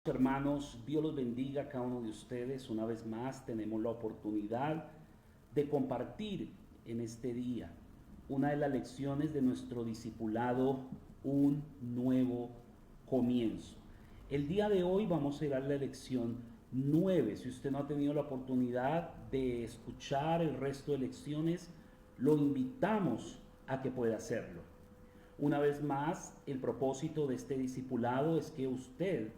Hermanos, Dios los bendiga a cada uno de ustedes. Una vez más tenemos la oportunidad de compartir en este día una de las lecciones de nuestro discipulado, un nuevo comienzo. El día de hoy vamos a ir a la lección 9. Si usted no ha tenido la oportunidad de escuchar el resto de lecciones, lo invitamos a que pueda hacerlo. Una vez más, el propósito de este discipulado es que usted,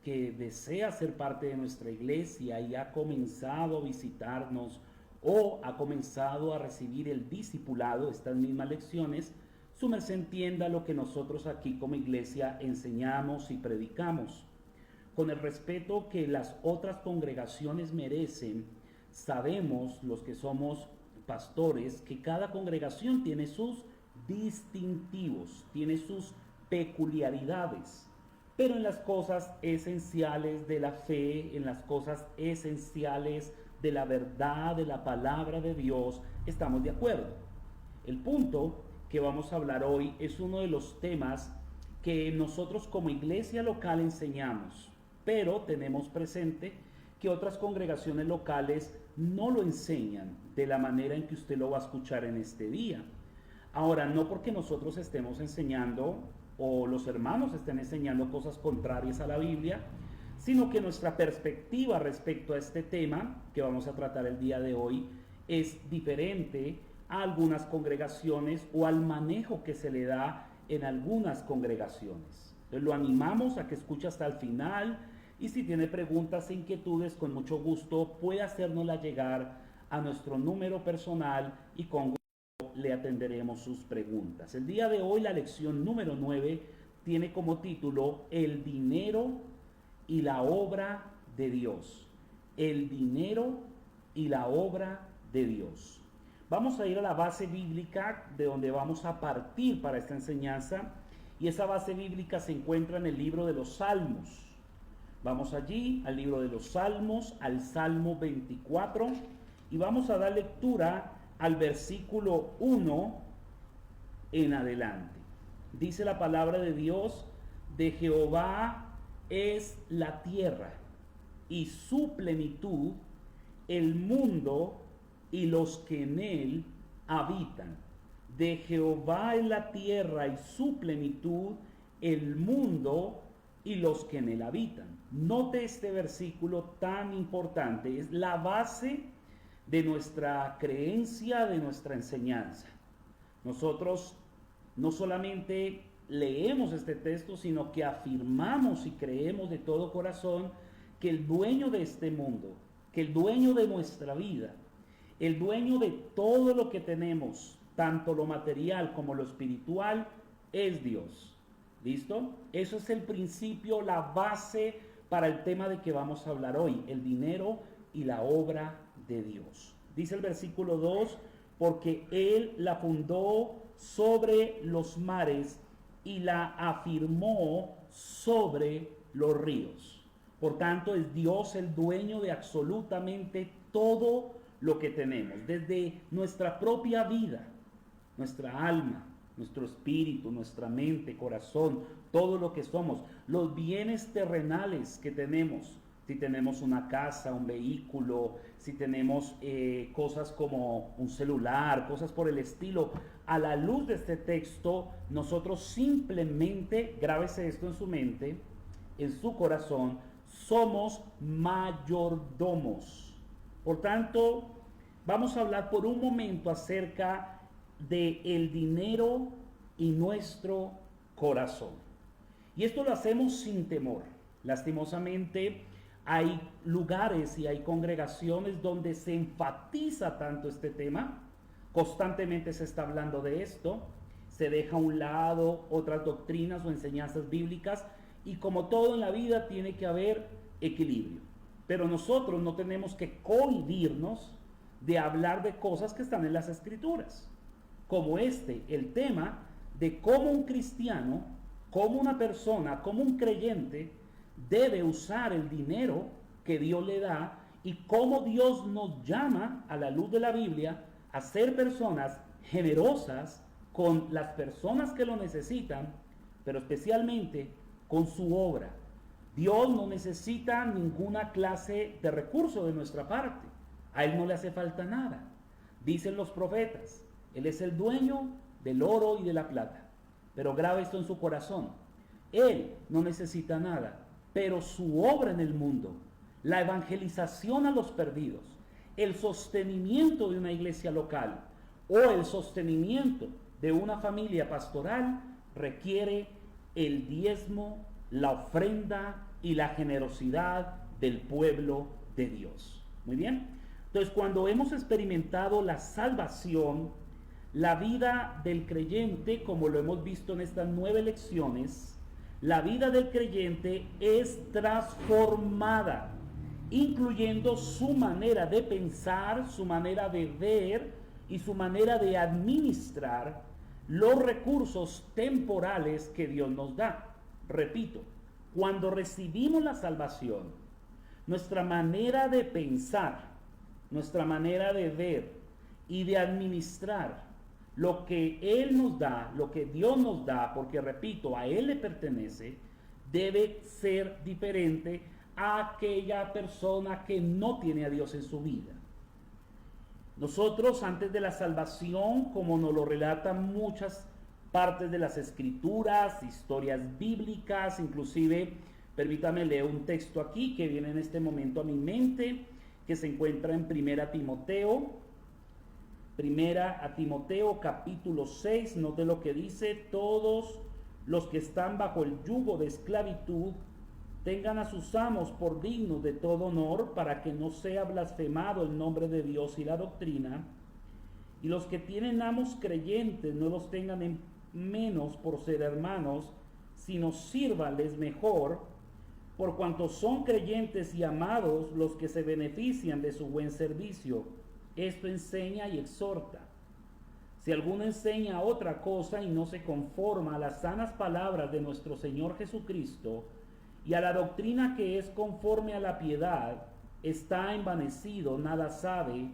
que desea ser parte de nuestra iglesia y ha comenzado a visitarnos o ha comenzado a recibir el discipulado, estas mismas lecciones, su merced entienda lo que nosotros aquí como iglesia enseñamos y predicamos. Con el respeto que las otras congregaciones merecen, sabemos los que somos pastores que cada congregación tiene sus distintivos, tiene sus peculiaridades. Pero en las cosas esenciales de la fe, en las cosas esenciales de la verdad, de la palabra de Dios, estamos de acuerdo. El punto que vamos a hablar hoy es uno de los temas que nosotros como iglesia local enseñamos, pero tenemos presente que otras congregaciones locales no lo enseñan de la manera en que usted lo va a escuchar en este día. Ahora, no porque nosotros estemos enseñando o los hermanos estén enseñando cosas contrarias a la Biblia, sino que nuestra perspectiva respecto a este tema que vamos a tratar el día de hoy es diferente a algunas congregaciones o al manejo que se le da en algunas congregaciones. Entonces lo animamos a que escuche hasta el final y si tiene preguntas e inquietudes, con mucho gusto puede hacérnosla llegar a nuestro número personal y con le atenderemos sus preguntas. El día de hoy la lección número 9 tiene como título El dinero y la obra de Dios. El dinero y la obra de Dios. Vamos a ir a la base bíblica de donde vamos a partir para esta enseñanza y esa base bíblica se encuentra en el libro de los Salmos. Vamos allí al libro de los Salmos, al Salmo 24 y vamos a dar lectura al versículo 1 en adelante. Dice la palabra de Dios: de Jehová es la tierra y su plenitud, el mundo y los que en él habitan. De Jehová es la tierra y su plenitud, el mundo y los que en él habitan. Note este versículo tan importante, es la base de nuestra creencia, de nuestra enseñanza. Nosotros no solamente leemos este texto, sino que afirmamos y creemos de todo corazón que el dueño de este mundo, que el dueño de nuestra vida, el dueño de todo lo que tenemos, tanto lo material como lo espiritual, es Dios. ¿Listo? Eso es el principio, la base para el tema de que vamos a hablar hoy, el dinero y la obra de Dios. Dice el versículo 2, porque Él la fundó sobre los mares y la afirmó sobre los ríos. Por tanto, es Dios el dueño de absolutamente todo lo que tenemos, desde nuestra propia vida, nuestra alma, nuestro espíritu, nuestra mente, corazón, todo lo que somos, los bienes terrenales que tenemos. Si tenemos una casa, un vehículo, si tenemos cosas como un celular, cosas por el estilo, a la luz de este texto, nosotros simplemente, grábese esto en su mente, en su corazón, somos mayordomos. Por tanto, vamos a hablar por un momento acerca de el dinero y nuestro corazón. Y esto lo hacemos sin temor. Lastimosamente, hay lugares y hay congregaciones donde se enfatiza tanto este tema, constantemente se está hablando de esto, se deja a un lado otras doctrinas o enseñanzas bíblicas y como todo en la vida tiene que haber equilibrio. Pero nosotros no tenemos que cohibirnos de hablar de cosas que están en las Escrituras, como el tema de cómo un cristiano, como una persona, como un creyente debe usar el dinero que Dios le da y cómo Dios nos llama a la luz de la Biblia a ser personas generosas con las personas que lo necesitan, pero especialmente con su obra. Dios no necesita ninguna clase de recurso de nuestra parte. A Él no le hace falta nada. Dicen los profetas, Él es el dueño del oro y de la plata. Pero graba esto en su corazón. Él no necesita nada, pero su obra en el mundo, la evangelización a los perdidos, el sostenimiento de una iglesia local o el sostenimiento de una familia pastoral requiere el diezmo, la ofrenda y la generosidad del pueblo de Dios. Muy bien. Entonces, cuando hemos experimentado la salvación, la vida del creyente, como lo hemos visto en estas 9 lecciones, la vida del creyente es transformada, incluyendo su manera de pensar, su manera de ver y su manera de administrar los recursos temporales que Dios nos da. Repito, cuando recibimos la salvación, nuestra manera de pensar, nuestra manera de ver y de administrar lo que Él nos da, lo que Dios nos da, porque repito, a Él le pertenece, debe ser diferente a aquella persona que no tiene a Dios en su vida. Nosotros, antes de la salvación, como nos lo relatan muchas partes de las escrituras, historias bíblicas, inclusive, permítame leer un texto aquí que viene en este momento a mi mente, que se encuentra en Primera a Timoteo capítulo 6, note lo que dice: todos los que están bajo el yugo de esclavitud tengan a sus amos por dignos de todo honor, para que no sea blasfemado el nombre de Dios y la doctrina, y los que tienen amos creyentes no los tengan en menos por ser hermanos, sino sírvanles mejor, por cuanto son creyentes y amados los que se benefician de su buen servicio. Esto enseña y exhorta. Si alguno enseña otra cosa y no se conforma a las sanas palabras de nuestro Señor Jesucristo y a la doctrina que es conforme a la piedad, está envanecido, nada sabe,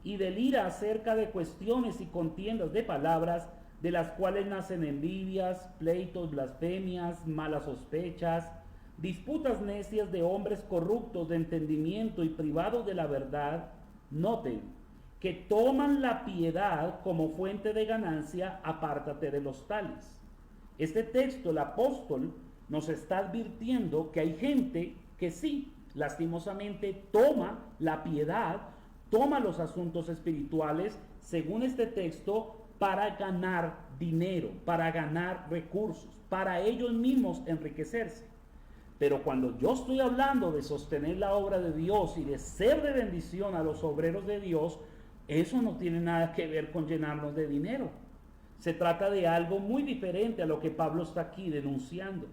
y delira acerca de cuestiones y contiendas de palabras, de las cuales nacen envidias, pleitos, blasfemias, malas sospechas, disputas necias de hombres corruptos de entendimiento y privados de la verdad. Noten que toman la piedad como fuente de ganancia. Apártate de los tales. Este texto, el apóstol nos está advirtiendo que hay gente que sí, lastimosamente, toma la piedad, toma los asuntos espirituales, según este texto, para ganar dinero, para ganar recursos, para ellos mismos enriquecerse. Pero cuando yo estoy hablando de sostener la obra de Dios y de ser de bendición a los obreros de Dios, eso no tiene nada que ver con llenarnos de dinero. Se trata de algo muy diferente a lo que Pablo está aquí denunciando.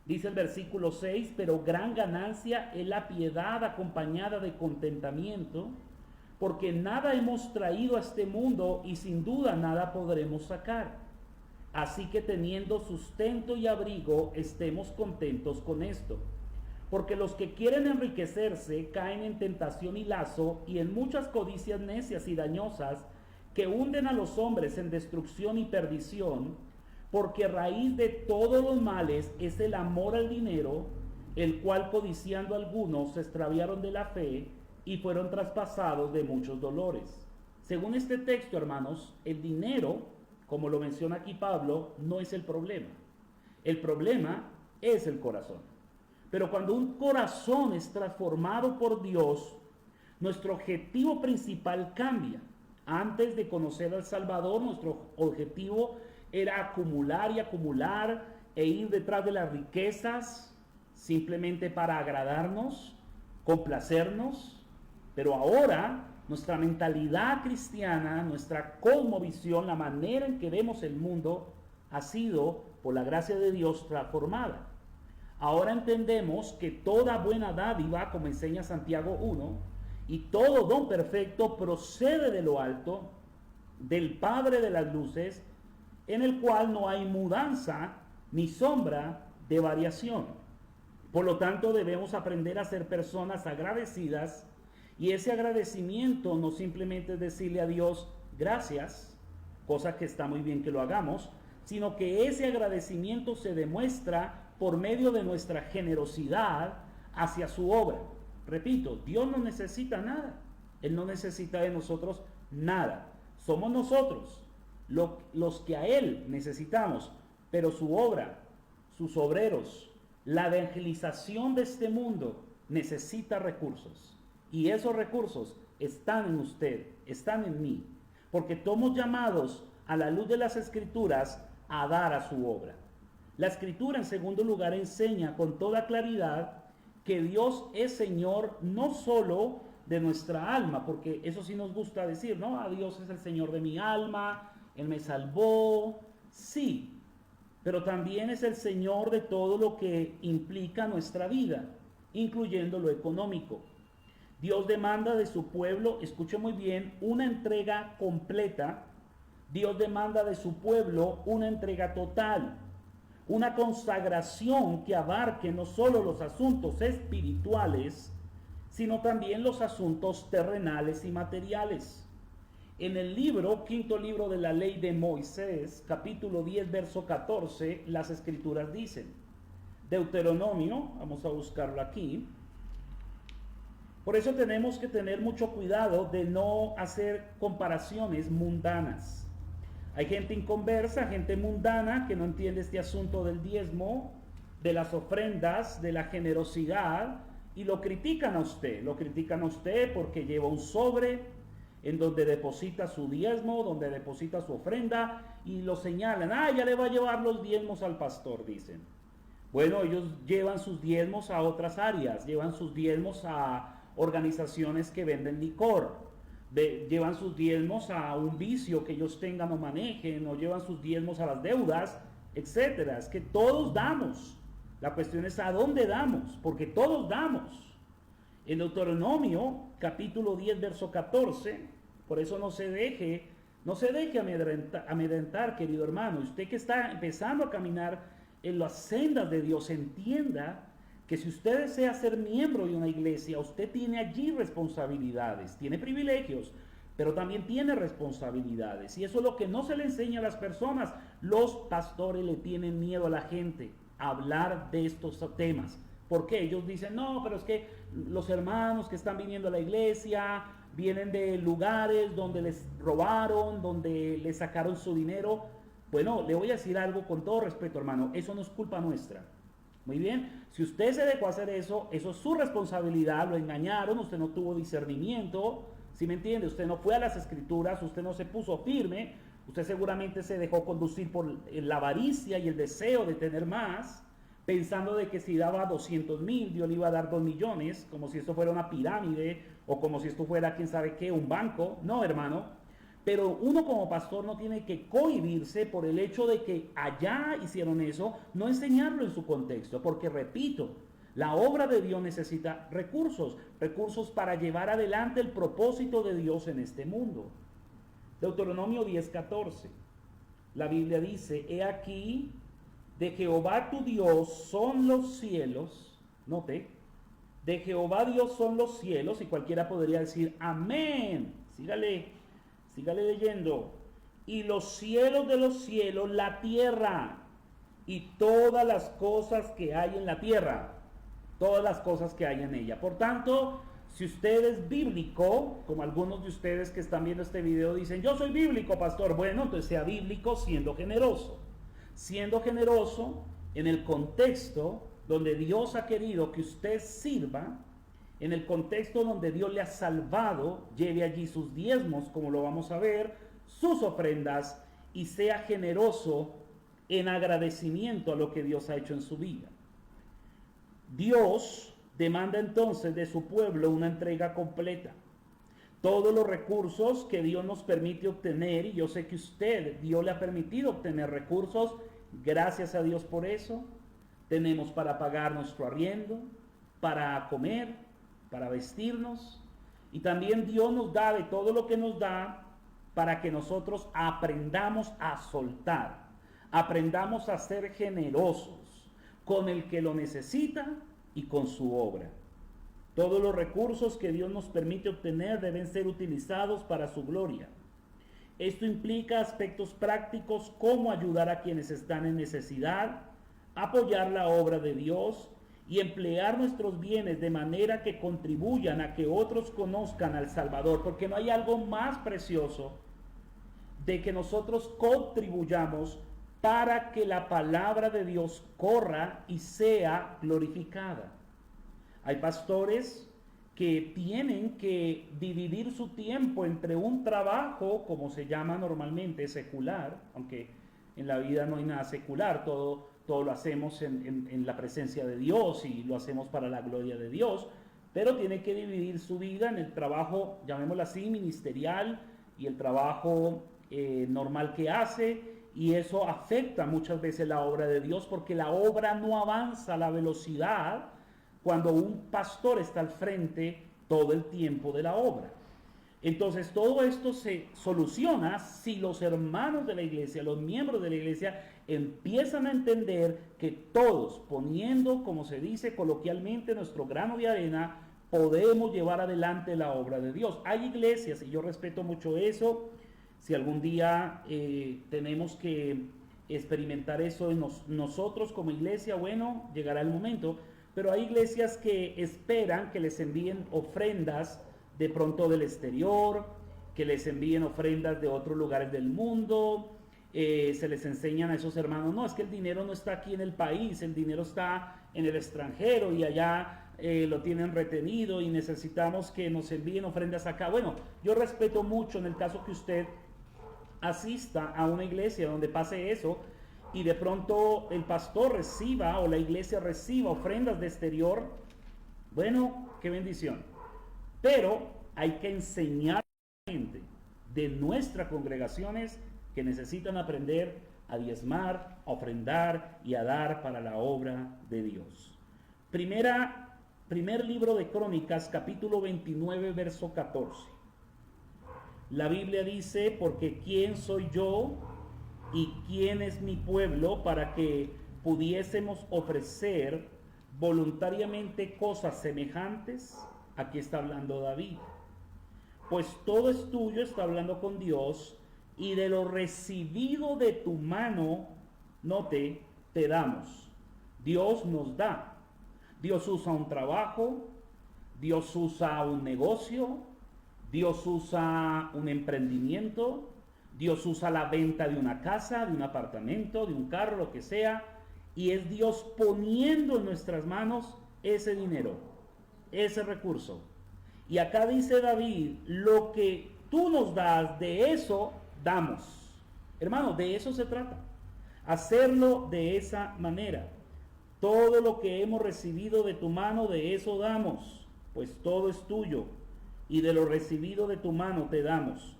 Dice el versículo 6, pero gran ganancia es la piedad acompañada de contentamiento, porque nada hemos traído a este mundo y sin duda nada podremos sacar. Así que teniendo sustento y abrigo, estemos contentos con esto. Porque los que quieren enriquecerse caen en tentación y lazo y en muchas codicias necias y dañosas que hunden a los hombres en destrucción y perdición, porque raíz de todos los males es el amor al dinero, el cual codiciando algunos se extraviaron de la fe y fueron traspasados de muchos dolores. Según este texto, hermanos, el dinero, como lo menciona aquí Pablo, no es el problema. El problema es el corazón. Pero cuando un corazón es transformado por Dios, nuestro objetivo principal cambia. Antes de conocer al Salvador, nuestro objetivo era acumular y acumular e ir detrás de las riquezas simplemente para agradarnos, complacernos. Pero ahora nuestra mentalidad cristiana, nuestra cosmovisión, la manera en que vemos el mundo ha sido, por la gracia de Dios, transformada. Ahora entendemos que toda buena dádiva, como enseña Santiago 1, y todo don perfecto procede de lo alto, del Padre de las luces, en el cual no hay mudanza ni sombra de variación. Por lo tanto, debemos aprender a ser personas agradecidas, y ese agradecimiento no simplemente es decirle a Dios gracias, cosa que está muy bien que lo hagamos, sino que ese agradecimiento se demuestra por medio de nuestra generosidad hacia su obra. Repito, Dios no necesita nada. Él no necesita de nosotros nada. Somos nosotros los que a Él necesitamos, pero su obra, sus obreros, la evangelización de este mundo necesita recursos. Y esos recursos están en usted, están en mí, porque estamos llamados a la luz de las Escrituras a dar a su obra. La Escritura, en segundo lugar, enseña con toda claridad que Dios es Señor no solo de nuestra alma, porque eso sí nos gusta decir, ¿no? Ah, Dios es el Señor de mi alma, Él me salvó, sí, pero también es el Señor de todo lo que implica nuestra vida, incluyendo lo económico. Dios demanda de su pueblo, escuche muy bien, una entrega completa. Dios demanda de su pueblo una entrega total, una consagración que abarque no solo los asuntos espirituales, sino también los asuntos terrenales y materiales. En el quinto libro de la ley de Moisés, capítulo 10, verso 14, las Escrituras dicen, Deuteronomio, vamos a buscarlo aquí. Por eso tenemos que tener mucho cuidado de no hacer comparaciones mundanas. Hay gente inconversa, gente mundana que no entiende este asunto del diezmo, de las ofrendas, de la generosidad, y lo critican a usted. Lo critican a usted porque lleva un sobre en donde deposita su diezmo, donde deposita su ofrenda, y lo señalan. Ah, ya le va a llevar los diezmos al pastor, dicen. Bueno, ellos llevan sus diezmos a otras áreas, llevan sus diezmos a organizaciones que venden licor. Llevan sus diezmos a un vicio que ellos tengan o manejen, o llevan sus diezmos a las deudas, etcétera. Es que todos damos. La cuestión es a dónde damos, porque todos damos. En Deuteronomio, capítulo 10, verso 14, por eso no se deje amedrentar, querido hermano. Usted que está empezando a caminar en las sendas de Dios, entienda que si usted desea ser miembro de una iglesia, usted tiene allí responsabilidades, tiene privilegios, pero también tiene responsabilidades. Y eso es lo que no se le enseña a las personas. Los pastores le tienen miedo a la gente a hablar de estos temas. ¿Por qué? Ellos dicen, no, pero es que los hermanos que están viniendo a la iglesia vienen de lugares donde les robaron, donde les sacaron su dinero. Bueno, le voy a decir algo con todo respeto, hermano, eso no es culpa nuestra. Muy bien, si usted se dejó hacer eso, eso es su responsabilidad, lo engañaron, usted no tuvo discernimiento, ¿sí me entiende? Usted no fue a las Escrituras, usted no se puso firme, usted seguramente se dejó conducir por la avaricia y el deseo de tener más, pensando de que si daba 200,000, Dios le iba a dar 2 millones, como si esto fuera una pirámide, o como si esto fuera, quién sabe qué, un banco. No, hermano. Pero uno como pastor no tiene que cohibirse por el hecho de que allá hicieron eso, no enseñarlo en su contexto, porque repito, la obra de Dios necesita recursos para llevar adelante el propósito de Dios en este mundo. Deuteronomio 10:14, la Biblia dice, he aquí, de Jehová tu Dios son los cielos, note, de Jehová Dios son los cielos, y cualquiera podría decir, amén, sígale leyendo. Y los cielos de los cielos, la tierra, y todas las cosas que hay en la tierra, todas las cosas que hay en ella. Por tanto, si usted es bíblico, como algunos de ustedes que están viendo este video dicen, yo soy bíblico, pastor, bueno, entonces sea bíblico siendo generoso en el contexto donde Dios ha querido que usted sirva, en el contexto donde Dios le ha salvado, lleve allí sus diezmos, como lo vamos a ver, sus ofrendas, y sea generoso en agradecimiento a lo que Dios ha hecho en su vida. Dios demanda entonces de su pueblo una entrega completa. Todos los recursos que Dios nos permite obtener, y yo sé que Dios le ha permitido obtener recursos, gracias a Dios por eso, tenemos para pagar nuestro arriendo, para comer, para vestirnos, y también Dios nos da de todo lo que nos da para que nosotros aprendamos a soltar, aprendamos a ser generosos con el que lo necesita y con su obra. Todos los recursos que Dios nos permite obtener deben ser utilizados para su gloria. Esto implica aspectos prácticos como ayudar a quienes están en necesidad, apoyar la obra de Dios y emplear nuestros bienes de manera que contribuyan a que otros conozcan al Salvador, porque no hay algo más precioso de que nosotros contribuyamos para que la palabra de Dios corra y sea glorificada. Hay pastores que tienen que dividir su tiempo entre un trabajo, como se llama normalmente, secular, aunque en la vida no hay nada secular, todo lo hacemos en la presencia de Dios y lo hacemos para la gloria de Dios, pero tiene que dividir su vida en el trabajo, llamémoslo así, ministerial, y el trabajo normal que hace, y eso afecta muchas veces la obra de Dios, porque la obra no avanza a la velocidad cuando un pastor está al frente todo el tiempo de la obra. Entonces todo esto se soluciona si los hermanos de la iglesia, los miembros de la iglesia, empiezan a entender que todos, poniendo, como se dice coloquialmente, nuestro grano de arena, podemos llevar adelante la obra de Dios. Hay iglesias, y yo respeto mucho eso, si algún día tenemos que experimentar eso en nosotros como iglesia, bueno, llegará el momento. Pero hay iglesias que esperan que les envíen ofrendas de pronto del exterior, que les envíen ofrendas de otros lugares del mundo. Se les enseñan a esos hermanos, no, es que el dinero no está aquí en el país, el dinero está en el extranjero y allá lo tienen retenido y necesitamos que nos envíen ofrendas acá. Bueno, yo respeto mucho en el caso que usted asista a una iglesia donde pase eso, y de pronto el pastor reciba o la iglesia reciba ofrendas de exterior, bueno, qué bendición. Pero hay que enseñar a la gente de nuestras congregaciones que necesitan aprender a diezmar, a ofrendar y a dar para la obra de Dios. Primer libro de Crónicas, capítulo 29, verso 14. La Biblia dice, porque ¿quién soy yo y quién es mi pueblo para que pudiésemos ofrecer voluntariamente cosas semejantes? Aquí está hablando David. Pues todo es tuyo, está hablando con Dios, y de lo recibido de tu mano, note, te damos. Dios nos da. Dios usa un trabajo, Dios usa un negocio, Dios usa un emprendimiento, Dios usa la venta de una casa, de un apartamento, de un carro, lo que sea, y es Dios poniendo en nuestras manos ese dinero, ese recurso. Y acá dice David, lo que tú nos das, de eso damos. Hermano, de eso se trata. Hacerlo de esa manera. Todo lo que hemos recibido de tu mano, de eso damos, pues todo es tuyo, y de lo recibido de tu mano te damos.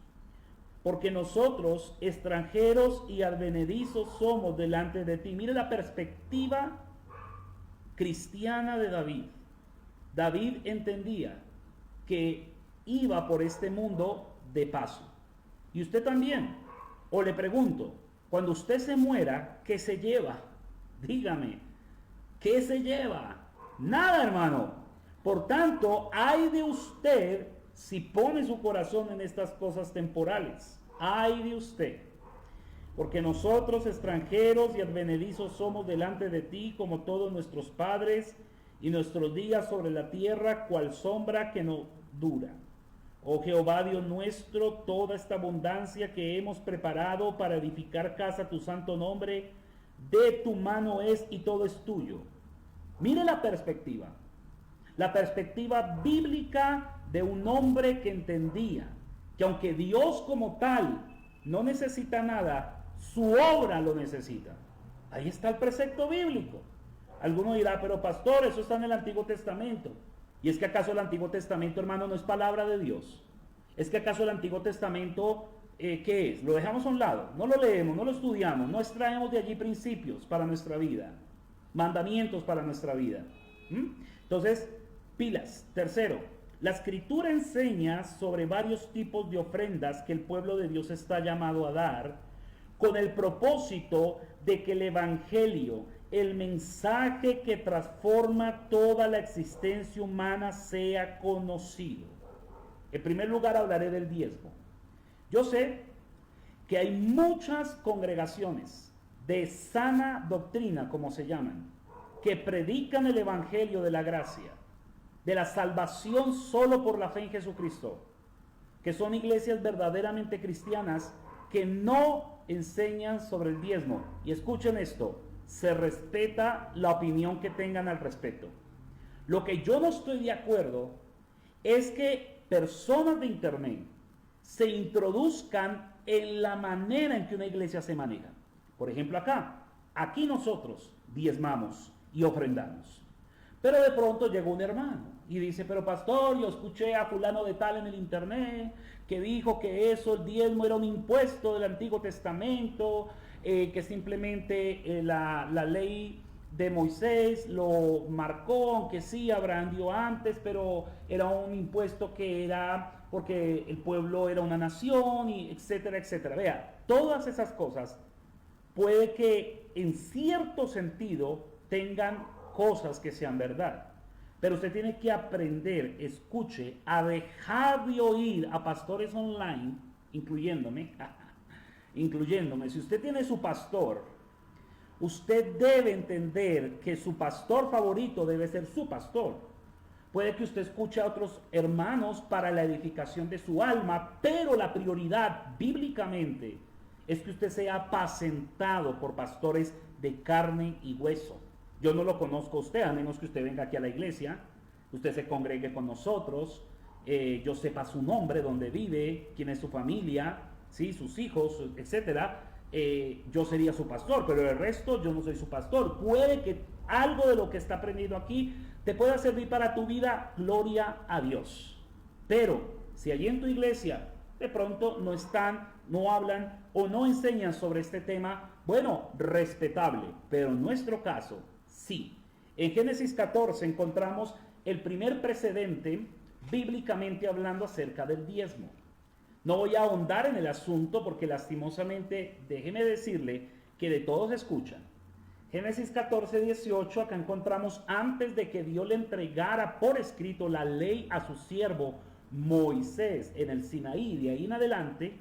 Porque nosotros, extranjeros y advenedizos, somos delante de ti. Mire la perspectiva cristiana de David. David entendía que iba por este mundo de paso. Y usted también. O le pregunto, cuando usted se muera, ¿qué se lleva? Dígame, ¿qué se lleva? Nada, hermano. Por tanto, ay de usted si pone su corazón en estas cosas temporales. Ay de usted. Porque nosotros, extranjeros y advenedizos, somos delante de ti como todos nuestros padres, y nuestros días sobre la tierra cual sombra que no dura. Oh Jehová Dios nuestro, toda esta abundancia que hemos preparado para edificar casa a tu santo nombre, de tu mano es y todo es tuyo. Mire la perspectiva bíblica de un hombre que entendía que aunque Dios como tal no necesita nada, su obra lo necesita. Ahí está el precepto bíblico. Alguno dirá, pero pastor, eso está en el Antiguo Testamento. ¿Y es que acaso el Antiguo Testamento, hermano, no es palabra de Dios? ¿Es que acaso el Antiguo Testamento, qué es? Lo dejamos a un lado, no lo leemos, no lo estudiamos, no extraemos de allí principios para nuestra vida, mandamientos para nuestra vida. Entonces, pilas. Tercero, la Escritura enseña sobre varios tipos de ofrendas que el pueblo de Dios está llamado a dar, con el propósito de que el Evangelio, el mensaje que transforma toda la existencia humana, sea conocido. En primer lugar, hablaré del diezmo. Yo sé que hay muchas congregaciones de sana doctrina, como se llaman, que predican el evangelio de la gracia, de la salvación solo por la fe en Jesucristo, que son iglesias verdaderamente cristianas que no enseñan sobre el diezmo. Y escuchen esto, se respeta la opinión que tengan al respecto. Lo que yo no estoy de acuerdo es que personas de internet se introduzcan en la manera en que una iglesia se maneja. Por ejemplo, aquí nosotros diezmamos y ofrendamos. Pero de pronto llegó un hermano y dice, pero pastor, yo escuché a fulano de tal en el internet que dijo que eso, el diezmo, era un impuesto del Antiguo Testamento, que simplemente la ley de Moisés lo marcó, aunque sí Abraham dio antes, pero era un impuesto que era porque el pueblo era una nación, y etcétera, etcétera. Vea, todas esas cosas puede que en cierto sentido tengan cosas que sean verdad, pero usted tiene que aprender, escuche, a dejar de oír a pastores online, incluyéndome. Si usted tiene su pastor, usted debe entender que su pastor favorito debe ser su pastor. Puede que usted escuche a otros hermanos para la edificación de su alma, pero la prioridad bíblicamente es que usted sea apacentado por pastores de carne y hueso. Yo no lo conozco a usted, a menos que usted venga aquí a la iglesia, usted se congregue con nosotros, yo sepa su nombre, dónde vive, quién es su familia, ¿sí? Sus hijos, etcétera. Yo sería su pastor, pero el resto yo no soy su pastor. Puede que algo de lo que está aprendiendo aquí te pueda servir para tu vida, gloria a Dios. Pero si allí en tu iglesia de pronto no hablan o no enseñan sobre este tema, bueno, respetable, pero en nuestro caso, sí. En Génesis 14 encontramos el primer precedente bíblicamente hablando acerca del diezmo. No voy a ahondar en el asunto porque lastimosamente, déjeme decirle que de todos escuchan. Génesis 14, 18, acá encontramos antes de que Dios le entregara por escrito la ley a su siervo Moisés en el Sinaí. De ahí en adelante,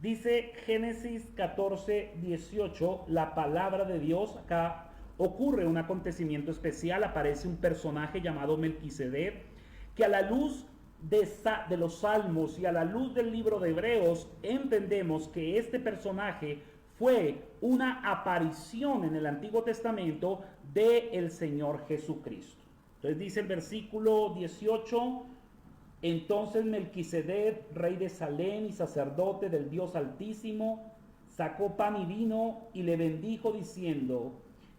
dice Génesis 14, 18, la palabra de Dios. Acá ocurre un acontecimiento especial, aparece un personaje llamado Melquisedec, que a la luz de los salmos y a la luz del libro de Hebreos entendemos que este personaje fue una aparición en el Antiguo Testamento del Señor Jesucristo. Entonces dice el versículo 18, entonces Melquisedec, rey de Salem y sacerdote del Dios Altísimo, sacó pan y vino y le bendijo diciendo,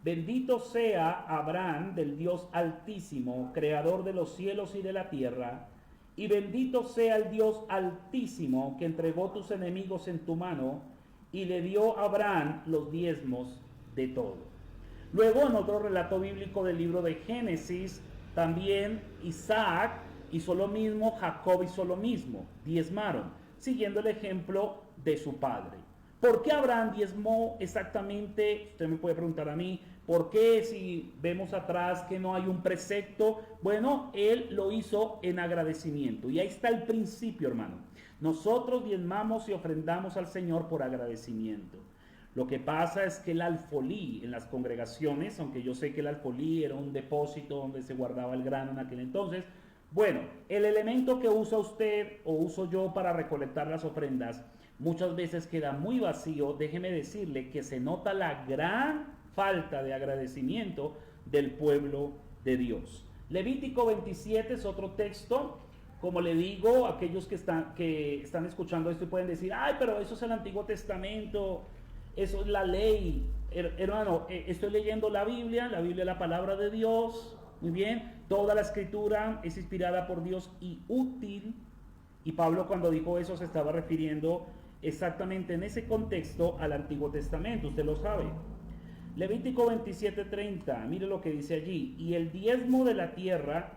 bendito sea Abraham del Dios Altísimo, creador de los cielos y de la tierra, y bendito sea el Dios Altísimo que entregó tus enemigos en tu mano y le dio a Abraham los diezmos de todo. Luego en otro relato bíblico del libro de Génesis, también Isaac hizo lo mismo, Jacob hizo lo mismo, diezmaron, siguiendo el ejemplo de su padre. ¿Por qué Abraham diezmó exactamente? Usted me puede preguntar a mí, ¿por qué si vemos atrás que no hay un precepto? Bueno, él lo hizo en agradecimiento. Y ahí está el principio, hermano. Nosotros diezmamos y ofrendamos al Señor por agradecimiento. Lo que pasa es que el alfolí en las congregaciones, aunque yo sé que el alfolí era un depósito donde se guardaba el grano en aquel entonces, bueno, el elemento que usa usted o uso yo para recolectar las ofrendas muchas veces queda muy vacío. Déjeme decirle que se nota la gran falta de agradecimiento del pueblo de Dios. Levítico 27 es otro texto. Como le digo, aquellos que están escuchando esto y pueden decir, ay, pero eso es el Antiguo Testamento, eso es la ley. Hermano, estoy leyendo la Biblia es la palabra de Dios, muy bien, toda la escritura es inspirada por Dios y útil. Y Pablo cuando dijo eso se estaba refiriendo exactamente en ese contexto al Antiguo Testamento, usted lo sabe. Levítico 27:30, mire lo que dice allí, y el diezmo de la tierra,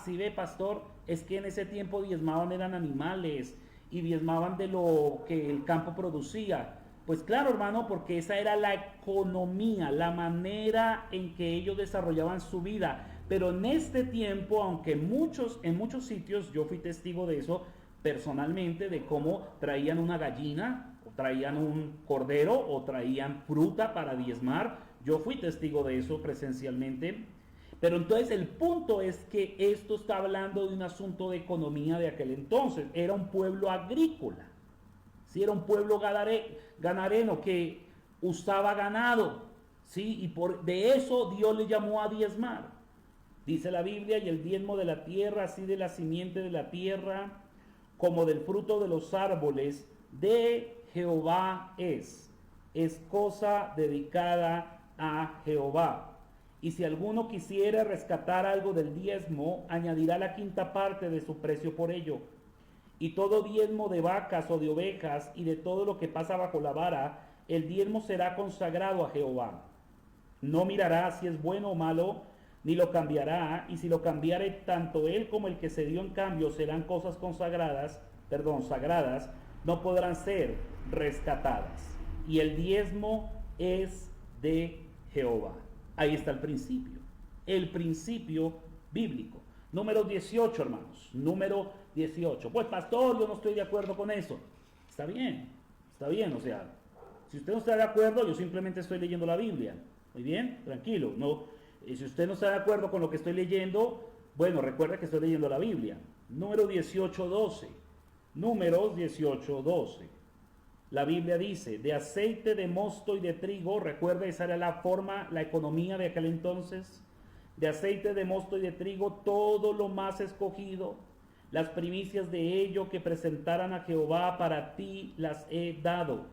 si ve pastor, es que en ese tiempo diezmaban eran animales y diezmaban de lo que el campo producía. Pues claro, hermano, porque esa era la economía, la manera en que ellos desarrollaban su vida. Pero en este tiempo, aunque en muchos sitios, yo fui testigo de eso personalmente, de cómo traían una gallina, traían un cordero o traían fruta para diezmar. Yo fui testigo de eso presencialmente. Pero entonces el punto es que esto está hablando de un asunto de economía de aquel entonces. Era un pueblo agrícola, ¿sí? Era un pueblo ganareno que usaba ganado, ¿sí? Y de eso Dios le llamó a diezmar. Dice la Biblia, y el diezmo de la tierra, así de la simiente de la tierra, como del fruto de los árboles, de Jehová es cosa dedicada a Jehová. Y si alguno quisiera rescatar algo del diezmo, añadirá la quinta parte de su precio por ello. Y todo diezmo de vacas o de ovejas y de todo lo que pasa bajo la vara, el diezmo será consagrado a Jehová. No mirará si es bueno o malo, ni lo cambiará, y si lo cambiare, tanto él como el que se dio en cambio serán cosas sagradas, no podrán ser rescatadas. Y el diezmo es de Jehová. Ahí está el principio bíblico. Número 18, hermanos, número 18. Pues pastor, yo no estoy de acuerdo con eso. Está bien, o sea, si usted no está de acuerdo, yo simplemente estoy leyendo la Biblia. Muy bien, tranquilo. No, si usted no está de acuerdo con lo que estoy leyendo, bueno, recuerde que estoy leyendo la Biblia. Número 18:12. Números 18:12. La Biblia dice, de aceite de mosto y de trigo, recuerde, esa era la forma, la economía de aquel entonces, de aceite de mosto y de trigo, todo lo más escogido, las primicias de ello que presentaran a Jehová, para ti las he dado.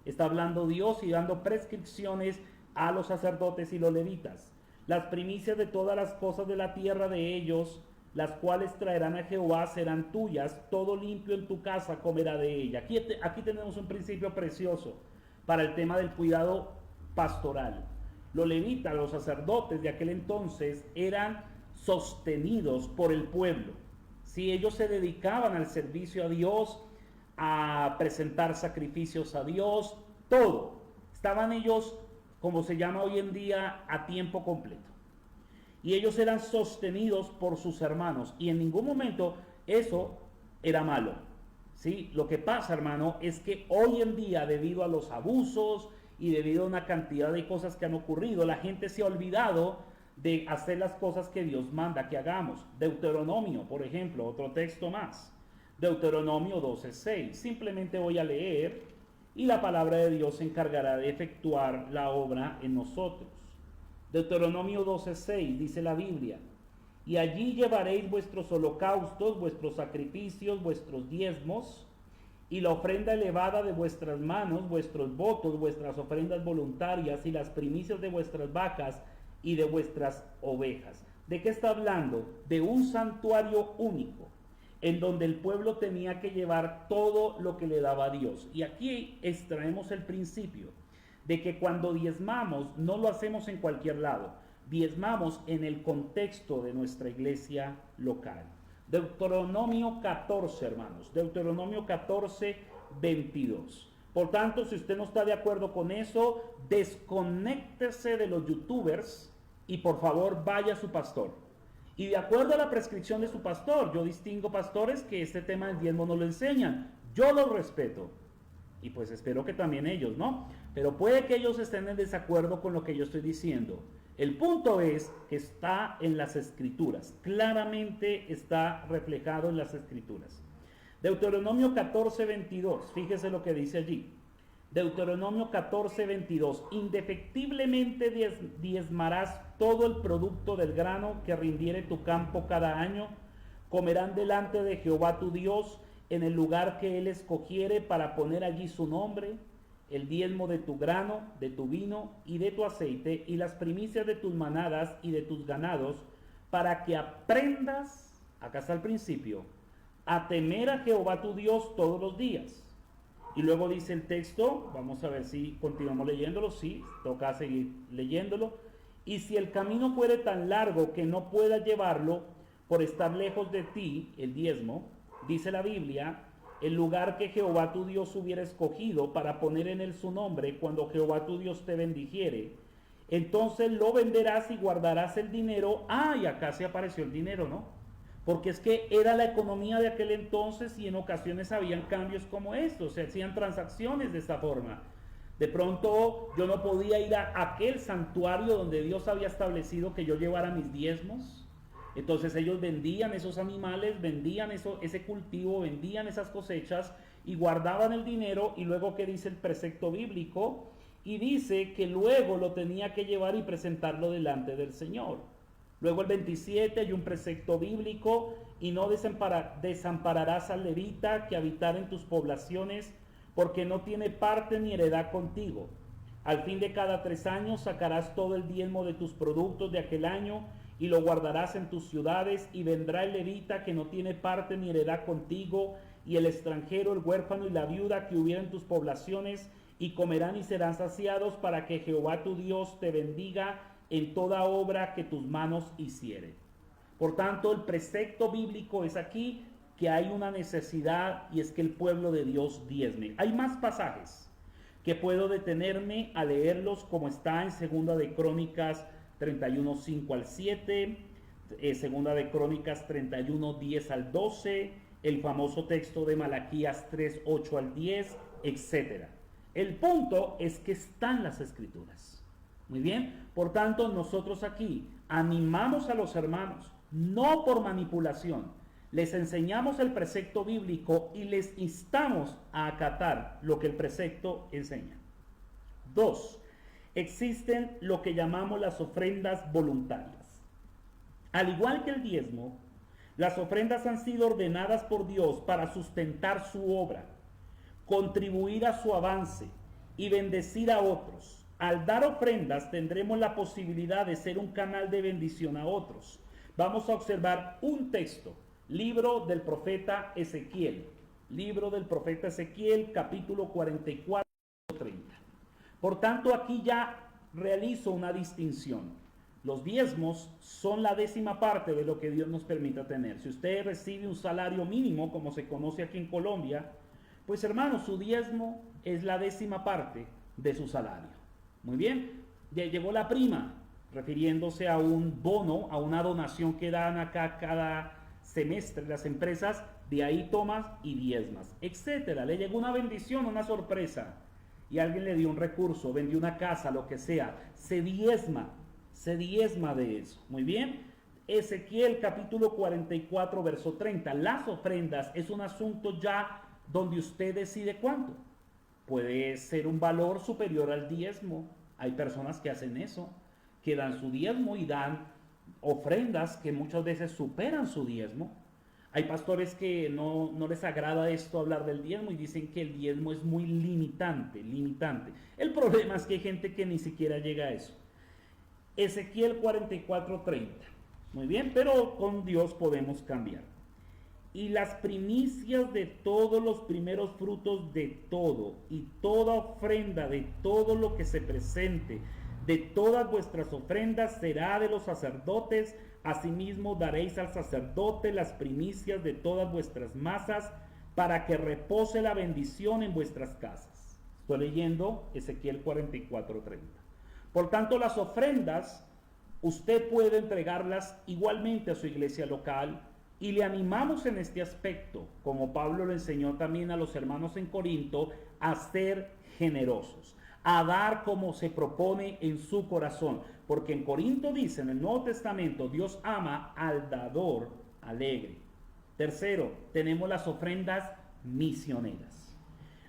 Está hablando Dios y dando prescripciones a los sacerdotes y los levitas. Las primicias de todas las cosas de la tierra de ellos, las cuales traerán a Jehová, serán tuyas, todo limpio en tu casa comerá de ella. Aquí tenemos un principio precioso para el tema del cuidado pastoral. Los levitas, los sacerdotes de aquel entonces, eran sostenidos por el pueblo. Si ellos se dedicaban al servicio a Dios, a presentar sacrificios a Dios, todo. Estaban ellos, como se llama hoy en día, a tiempo completo. Y ellos eran sostenidos por sus hermanos. Y en ningún momento eso era malo, ¿sí? Lo que pasa, hermano, es que hoy en día, debido a los abusos y debido a una cantidad de cosas que han ocurrido, la gente se ha olvidado de hacer las cosas que Dios manda que hagamos. Deuteronomio, por ejemplo, otro texto más. Deuteronomio 12:6. Simplemente voy a leer y la palabra de Dios se encargará de efectuar la obra en nosotros. Deuteronomio 12:6 dice la Biblia, y allí llevaréis vuestros holocaustos, vuestros sacrificios, vuestros diezmos, y la ofrenda elevada de vuestras manos, vuestros votos, vuestras ofrendas voluntarias, y las primicias de vuestras vacas y de vuestras ovejas. ¿De qué está hablando? De un santuario único, en donde el pueblo tenía que llevar todo lo que le daba a Dios. Y aquí extraemos el principio de que cuando diezmamos no lo hacemos en cualquier lado, diezmamos en el contexto de nuestra iglesia local. Deuteronomio 14, hermanos, Deuteronomio 14:22. Por tanto, si usted no está de acuerdo con eso, desconéctese de los youtubers y por favor vaya a su pastor. Y de acuerdo a la prescripción de su pastor, yo distingo pastores que este tema del diezmo no lo enseñan, yo los respeto. Y pues espero que también ellos, ¿no? Pero puede que ellos estén en desacuerdo con lo que yo estoy diciendo. El punto es que está en las escrituras, claramente está reflejado en las escrituras. Deuteronomio 14:22, fíjese lo que dice allí. Deuteronomio 14:22, indefectiblemente diezmarás todo el producto del grano que rindiere tu campo cada año, comerán delante de Jehová tu Dios, en el lugar que él escogiere para poner allí su nombre, el diezmo de tu grano, de tu vino y de tu aceite, y las primicias de tus manadas y de tus ganados, para que aprendas, acá está el principio, a temer a Jehová tu Dios todos los días. Y luego dice el texto, vamos a ver si continuamos leyéndolo, sí, toca seguir leyéndolo. Y si el camino fuere tan largo que no puedas llevarlo por estar lejos de ti, el diezmo, dice la Biblia, el lugar que Jehová tu Dios hubiera escogido para poner en él su nombre, cuando Jehová tu Dios te bendijere, entonces lo venderás y guardarás el dinero. Ah, y acá se apareció el dinero, ¿no? porque es que era la economía de aquel entonces y en ocasiones habían cambios como estos, se hacían transacciones de esta forma. De pronto yo no podía ir a aquel santuario donde Dios había establecido que yo llevara mis diezmos. Entonces ellos vendían esos animales, vendían ese cultivo, vendían esas cosechas y guardaban el dinero. Y luego, ¿qué dice el precepto bíblico? Y dice que luego lo tenía que llevar y presentarlo delante del Señor. Luego el 27 hay un precepto bíblico: y no desampararás al levita que habitar en tus poblaciones, porque no tiene parte ni heredad contigo. Al fin de cada 3 años sacarás todo el diezmo de tus productos de aquel año y lo guardarás en tus ciudades, y vendrá el levita que no tiene parte ni heredad contigo, y el extranjero, el huérfano y la viuda que hubiera en tus poblaciones, y comerán y serán saciados, para que Jehová tu Dios te bendiga en toda obra que tus manos hicieren. Por tanto, el precepto bíblico es aquí que hay una necesidad, y es que el pueblo de Dios diezme. Hay más pasajes que puedo detenerme a leerlos, como está en Segunda de Crónicas 31, 5 al 7, Segunda de Crónicas 31, 10 al 12, el famoso texto de Malaquías 3, 8 al 10, etc. El punto es que están las escrituras. Muy bien, por tanto nosotros aquí animamos a los hermanos, no por manipulación, les enseñamos el precepto bíblico y les instamos a acatar lo que el precepto enseña. 2. Existen lo que llamamos las ofrendas voluntarias. Al igual que el diezmo, las ofrendas han sido ordenadas por Dios para sustentar su obra, contribuir a su avance y bendecir a otros. Al dar ofrendas tendremos la posibilidad de ser un canal de bendición a otros. Vamos a observar un texto, libro del profeta Ezequiel, capítulo 44, 30. Por tanto, aquí ya realizo una distinción. Los diezmos son la 10ª parte de lo que Dios nos permita tener. Si usted recibe un salario mínimo, como se conoce aquí en Colombia, pues hermano, su diezmo es la 10ª parte de su salario. Muy bien, ya llegó la prima, refiriéndose a un bono, a una donación que dan acá cada semestre las empresas, de ahí tomas y diezmas, etcétera. Le llegó una bendición, una sorpresa, y alguien le dio un recurso, vendió una casa, lo que sea, se diezma de eso. Muy bien, Ezequiel capítulo 44, verso 30. Las ofrendas es un asunto ya donde usted decide cuánto. Puede ser un valor superior al diezmo. Hay personas que hacen eso, que dan su diezmo y dan ofrendas que muchas veces superan su diezmo. Hay pastores que no les agrada esto, hablar del diezmo, y dicen que el diezmo es muy limitante. El problema es que hay gente que ni siquiera llega a eso. Ezequiel 44:30. Muy bien, pero con Dios podemos cambiar. Y las primicias de todos los primeros frutos de todo, y toda ofrenda de todo lo que se presente, de todas vuestras ofrendas, será de los sacerdotes. Asimismo daréis al sacerdote las primicias de todas vuestras masas, para que repose la bendición en vuestras casas. Estoy leyendo Ezequiel 44:30. Por tanto, las ofrendas, usted puede entregarlas igualmente a su iglesia local, y le animamos en este aspecto, como Pablo lo enseñó también a los hermanos en Corinto, a ser generosos, a dar como se propone en su corazón, porque en Corinto dice, en el Nuevo Testamento, Dios ama al dador alegre. Tercero, tenemos las ofrendas misioneras.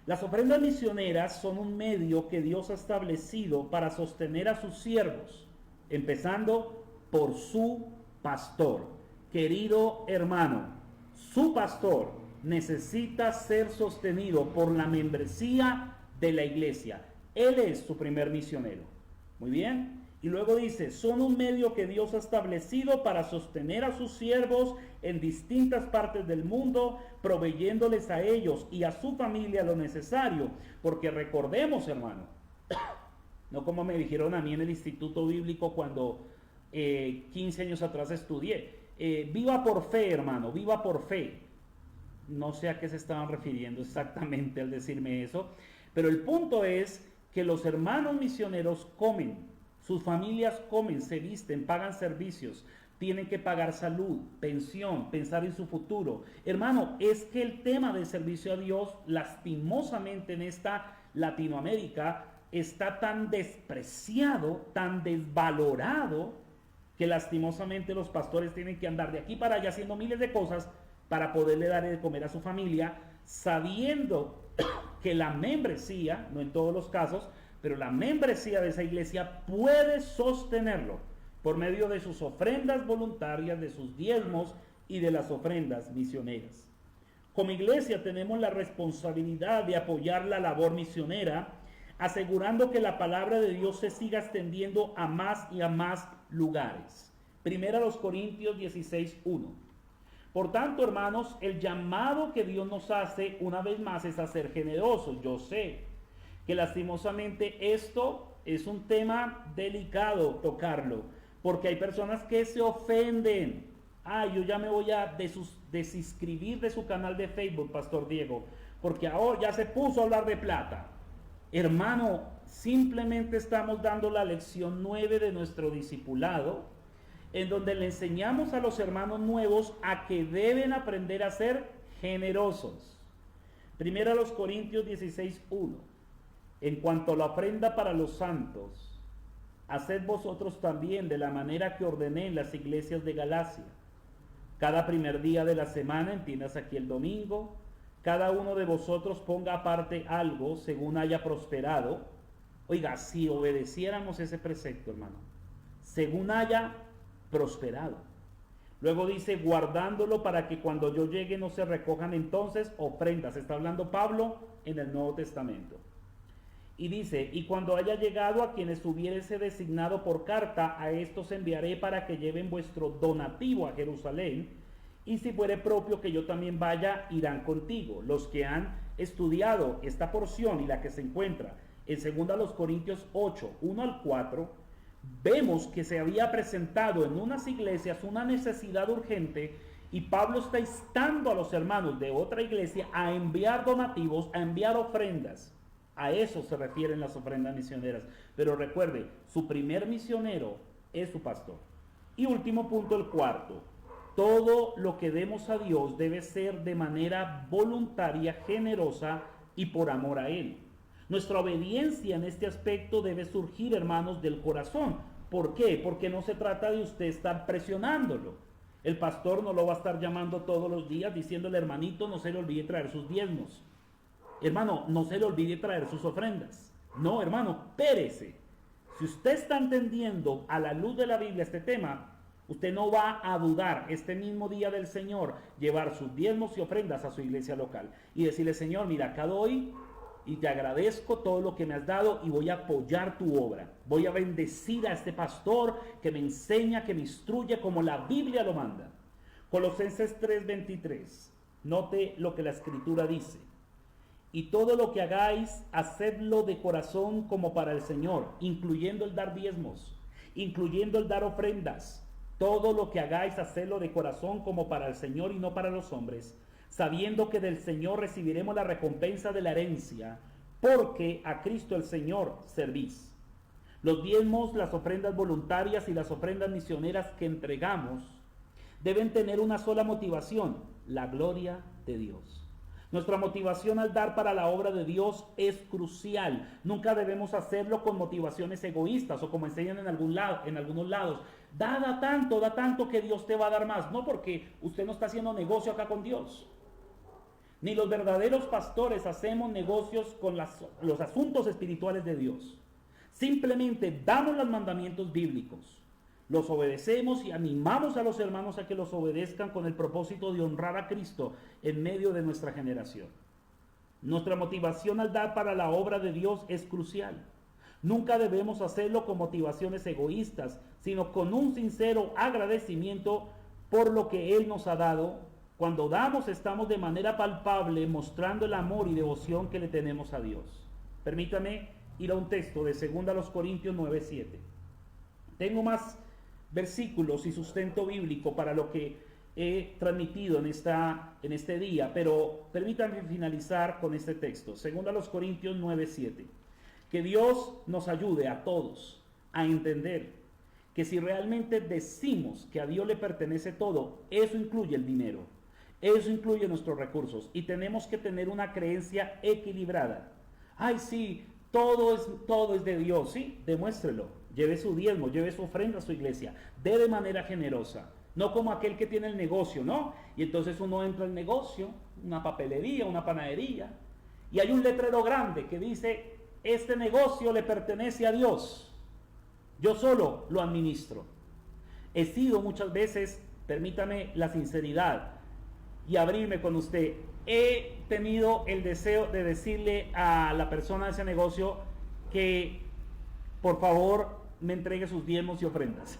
Las ofrendas misioneras son un medio que Dios ha establecido para sostener a sus siervos, empezando por su pastor. Querido hermano, su pastor necesita ser sostenido por la membresía de la iglesia. Él es su primer misionero. Muy bien. Y luego dice, son un medio que Dios ha establecido para sostener a sus siervos en distintas partes del mundo, proveyéndoles a ellos y a su familia lo necesario. Porque recordemos, hermano, no como me dijeron a mí en el Instituto Bíblico cuando 15 años atrás estudié, viva por fe, hermano, viva por fe. No sé a qué se estaban refiriendo exactamente al decirme eso, pero el punto es que los hermanos misioneros comen, sus familias comen, se visten, pagan servicios, tienen que pagar salud, pensión, pensar en su futuro. Hermano, es que el tema del servicio a Dios, lastimosamente en esta Latinoamérica, está tan despreciado, tan desvalorado, que lastimosamente los pastores tienen que andar de aquí para allá haciendo miles de cosas para poderle dar de comer a su familia, sabiendo que la membresía, no en todos los casos, pero la membresía de esa iglesia puede sostenerlo por medio de sus ofrendas voluntarias, de sus diezmos y de las ofrendas misioneras. Como iglesia tenemos la responsabilidad de apoyar la labor misionera, asegurando que la palabra de Dios se siga extendiendo a más y a más lugares. Primera a los Corintios 16:1. Por tanto, hermanos, el llamado que Dios nos hace una vez más es a ser generosos. Yo sé que lastimosamente esto es un tema delicado tocarlo, porque hay personas que se ofenden. Yo ya me voy a desinscribir de su canal de Facebook, Pastor Diego, porque ahora ya se puso a hablar de plata. Hermano, simplemente estamos dando la lección 9 de nuestro discipulado, en donde le enseñamos a los hermanos nuevos a que deben aprender a ser generosos. Primero a los Corintios 16:1. En cuanto a la ofrenda para los santos, haced vosotros también de la manera que ordené en las iglesias de Galacia. Cada primer día de la semana, entiendas aquí el domingo, cada uno de vosotros ponga aparte algo según haya prosperado. Oiga, si obedeciéramos ese precepto, hermano, según haya prosperado. Luego dice, guardándolo para que cuando yo llegue no se recojan entonces ofrendas. Está hablando Pablo en el Nuevo Testamento. Y dice, y cuando haya llegado a quienes hubiese designado por carta, a estos enviaré para que lleven vuestro donativo a Jerusalén, y si fuere propio que yo también vaya, irán contigo. Los que han estudiado esta porción y la que se encuentra en 2 Corintios 8, 1 al 4, vemos que se había presentado en unas iglesias una necesidad urgente y Pablo está instando a los hermanos de otra iglesia a enviar donativos, a enviar ofrendas. A eso se refieren las ofrendas misioneras. Pero recuerde, su primer misionero es su pastor. Y último punto, el cuarto. Todo lo que demos a Dios debe ser de manera voluntaria, generosa y por amor a Él. Nuestra obediencia en este aspecto debe surgir, hermanos, del corazón. ¿Por qué? Porque no se trata de usted estar presionándolo. El pastor no lo va a estar llamando todos los días diciéndole, hermanito, no se le olvide traer sus diezmos. Hermano, no se le olvide traer sus ofrendas. No, hermano, pérese. Si usted está entendiendo a la luz de la Biblia este tema, usted no va a dudar este mismo día del Señor llevar sus diezmos y ofrendas a su iglesia local y decirle, Señor, mira, acá doy y te agradezco todo lo que me has dado y voy a apoyar tu obra. Voy a bendecir a este pastor que me enseña, que me instruye como la Biblia lo manda. Colosenses 3:23. Note lo que la Escritura dice. Y todo lo que hagáis, hacedlo de corazón como para el Señor, incluyendo el dar diezmos, incluyendo el dar ofrendas. Todo lo que hagáis, hacedlo de corazón como para el Señor y no para los hombres, sabiendo que del Señor recibiremos la recompensa de la herencia, porque a Cristo el Señor servís. Los diezmos, las ofrendas voluntarias y las ofrendas misioneras que entregamos deben tener una sola motivación, la gloria de Dios. Nuestra motivación al dar para la obra de Dios es crucial. Nunca debemos hacerlo con motivaciones egoístas o como enseñan en algunos lados. Da tanto que Dios te va a dar más. No, porque usted no está haciendo negocio acá con Dios. Ni los verdaderos pastores hacemos negocios con los asuntos espirituales de Dios. Simplemente damos los mandamientos bíblicos. Los obedecemos y animamos a los hermanos a que los obedezcan con el propósito de honrar a Cristo en medio de nuestra generación. Nuestra motivación al dar para la obra de Dios es crucial. Nunca debemos hacerlo con motivaciones egoístas, sino con un sincero agradecimiento por lo que Él nos ha dado. Cuando damos, estamos de manera palpable mostrando el amor y devoción que le tenemos a Dios. Permítame ir a un texto de 2 Corintios 9:7. Tengo más versículos y sustento bíblico para lo que he transmitido en este día, pero permítanme finalizar con este texto, 2 Corintios 9:7. Que Dios nos ayude a todos a entender que si realmente decimos que a Dios le pertenece todo, eso incluye el dinero, eso incluye nuestros recursos, y tenemos que tener una creencia equilibrada. Ay, sí, todo es de Dios, sí, demuéstrelo. Lleve su diezmo, lleve su ofrenda a su iglesia, dé de manera generosa, no como aquel que tiene el negocio, ¿no? Y entonces uno entra al negocio, una papelería, una panadería, y hay un letrero grande que dice: este negocio le pertenece a Dios, yo solo lo administro. He sido muchas veces, permítame la sinceridad y abrirme con usted, he tenido el deseo de decirle a la persona de ese negocio que por favor me entregue sus diezmos y ofrendas.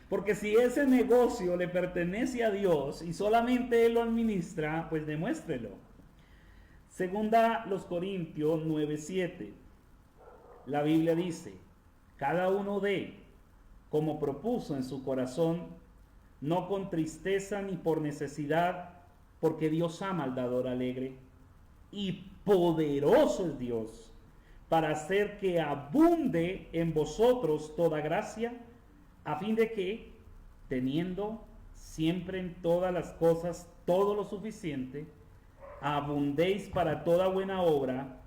Porque si ese negocio le pertenece a Dios y solamente Él lo administra, pues demuéstrelo. Segunda los Corintios 9:7. La Biblia dice: cada uno dé como propuso en su corazón, no con tristeza ni por necesidad, porque Dios ama al dador alegre. Y poderoso es Dios para hacer que abunde en vosotros toda gracia, a fin de que, teniendo siempre en todas las cosas todo lo suficiente, abundéis para toda buena obra,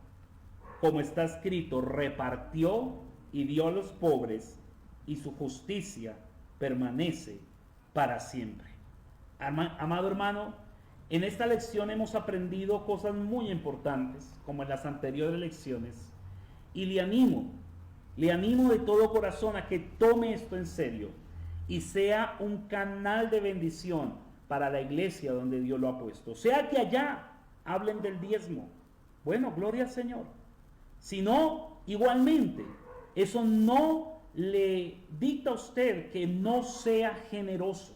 como está escrito: repartió y dio a los pobres, y su justicia permanece para siempre. Amado hermano, en esta lección hemos aprendido cosas muy importantes, como en las anteriores lecciones, y le animo de todo corazón a que tome esto en serio y sea un canal de bendición para la iglesia donde Dios lo ha puesto. Sea que allá hablen del diezmo, bueno, gloria al Señor. Si no, igualmente, eso no le dicta a usted que no sea generoso.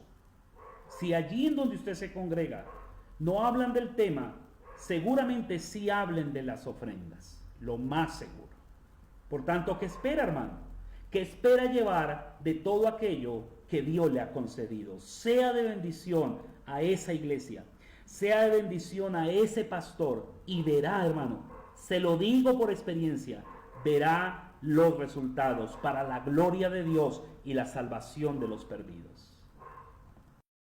Si allí en donde usted se congrega no hablan del tema, seguramente sí hablen de las ofrendas, lo más seguro. Por tanto, ¿qué espera, hermano? ¿Qué espera llevar de todo aquello que Dios le ha concedido? Sea de bendición a esa iglesia, sea de bendición a ese pastor, y verá, hermano, se lo digo por experiencia, verá los resultados para la gloria de Dios y la salvación de los perdidos.